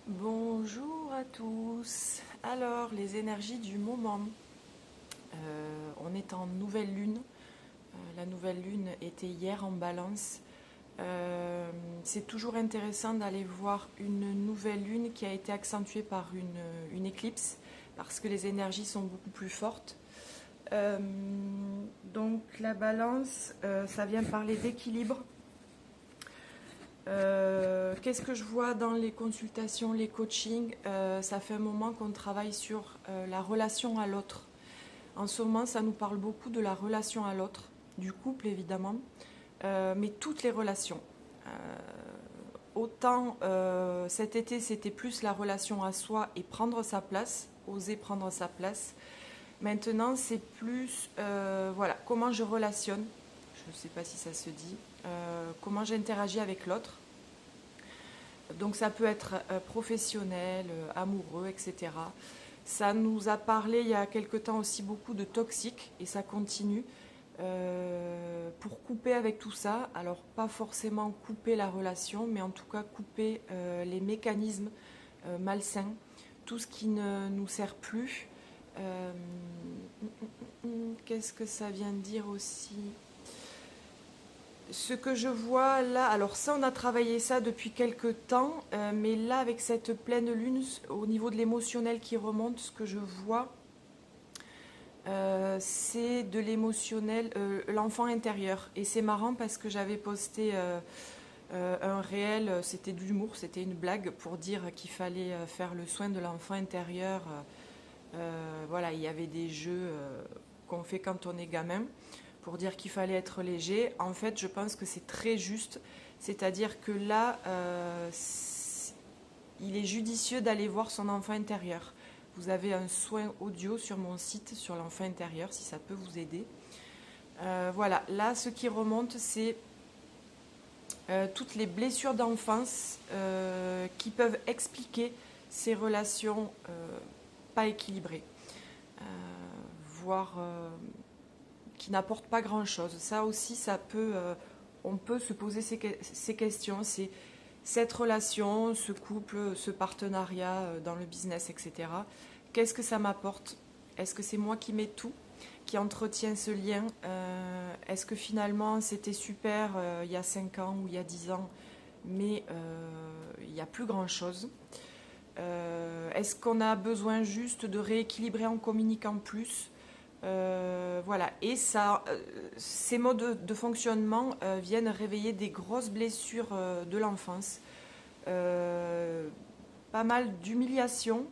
Bonjour à tous. Alors, les énergies du moment. On est en nouvelle lune. La nouvelle lune était hier en Balance. C'est toujours intéressant d'aller voir une nouvelle lune qui a été accentuée par une éclipse parce que les énergies sont beaucoup plus fortes. Euh, donc la Balance, ça vient parler d'équilibre. Qu'est-ce que je vois dans les consultations, les coachings? Ça fait un moment qu'on travaille sur la relation à l'autre. En ce moment, ça nous parle beaucoup de la relation à l'autre, du couple évidemment, mais toutes les relations. Euh, Autant cet été, c'était plus la relation à soi et prendre sa place, oser prendre sa place. Maintenant, c'est plus, voilà, comment je relationne. Je ne sais pas si ça se dit. Comment j'interagis avec l'autre. Donc ça peut être professionnel, amoureux, etc. Ça nous a parlé il y a quelque temps aussi beaucoup de toxiques et ça continue. Pour couper avec tout ça, alors pas forcément couper la relation, mais en tout cas couper les mécanismes malsains, tout ce qui ne nous sert plus. Euh, Qu'est-ce que ça vient de dire aussi? Ce que je vois là, alors ça on a travaillé ça depuis quelques temps, mais là avec cette pleine lune, au niveau de l'émotionnel qui remonte, ce que je vois, c'est de l'émotionnel, l'enfant intérieur. Et c'est marrant parce que j'avais posté un réel, c'était de l'humour, c'était une blague pour dire qu'il fallait faire le soin de l'enfant intérieur. Voilà, il y avait des jeux qu'on fait quand on est gamin pour dire qu'il fallait être léger. En fait, je pense que c'est très juste. C'est-à-dire que là, il est judicieux d'aller voir son enfant intérieur. Vous avez un soin audio sur mon site sur l'enfant intérieur, si ça peut vous aider. Voilà, là, ce qui remonte, c'est toutes les blessures d'enfance qui peuvent expliquer ces relations pas équilibrées, voire qui n'apportent pas grand-chose. Ça aussi, on peut se poser ces questions. C'est cette relation, ce couple, ce partenariat dans le business, etc. Qu'est-ce que ça m'apporte? Est-ce que c'est moi qui mets tout, qui entretient ce lien? Est-ce que finalement c'était super il y a 5 ans ou il y a 10 ans, mais il n'y a plus grand-chose? Est-ce qu'on a besoin juste de rééquilibrer en communiquant plus? Voilà, et ça, ces modes de fonctionnement viennent réveiller des grosses blessures de l'enfance, Euh, pas mal d'humiliation.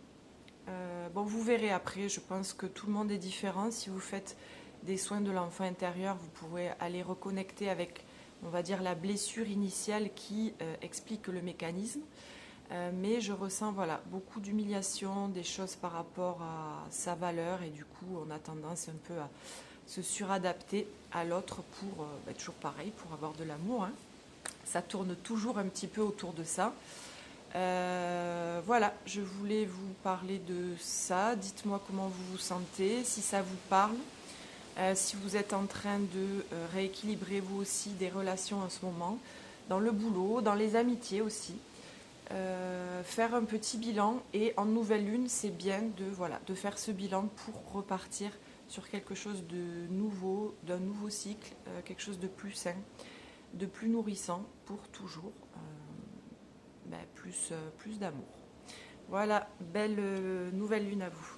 Bon, vous verrez après, je pense que tout le monde est différent. Si vous faites des soins de l'enfant intérieur, vous pourrez aller reconnecter avec, on va dire, la blessure initiale qui explique le mécanisme. Mais je ressens voilà, beaucoup d'humiliation, des choses par rapport à sa valeur et du coup on a tendance un peu à se suradapter à l'autre pour, toujours pareil, pour avoir de l'amour. Hein. Ça tourne toujours un petit peu autour de ça. Voilà, je voulais vous parler de ça. Dites-moi comment vous vous sentez, si ça vous parle. Si vous êtes en train de rééquilibrer vous aussi des relations en ce moment, dans le boulot, dans les amitiés aussi. Faire un petit bilan et en nouvelle lune c'est bien de, voilà, de faire ce bilan pour repartir sur quelque chose de nouveau, d'un nouveau cycle, quelque chose de plus sain, de plus nourrissant pour toujours, plus d'amour. Voilà, belle nouvelle lune à vous.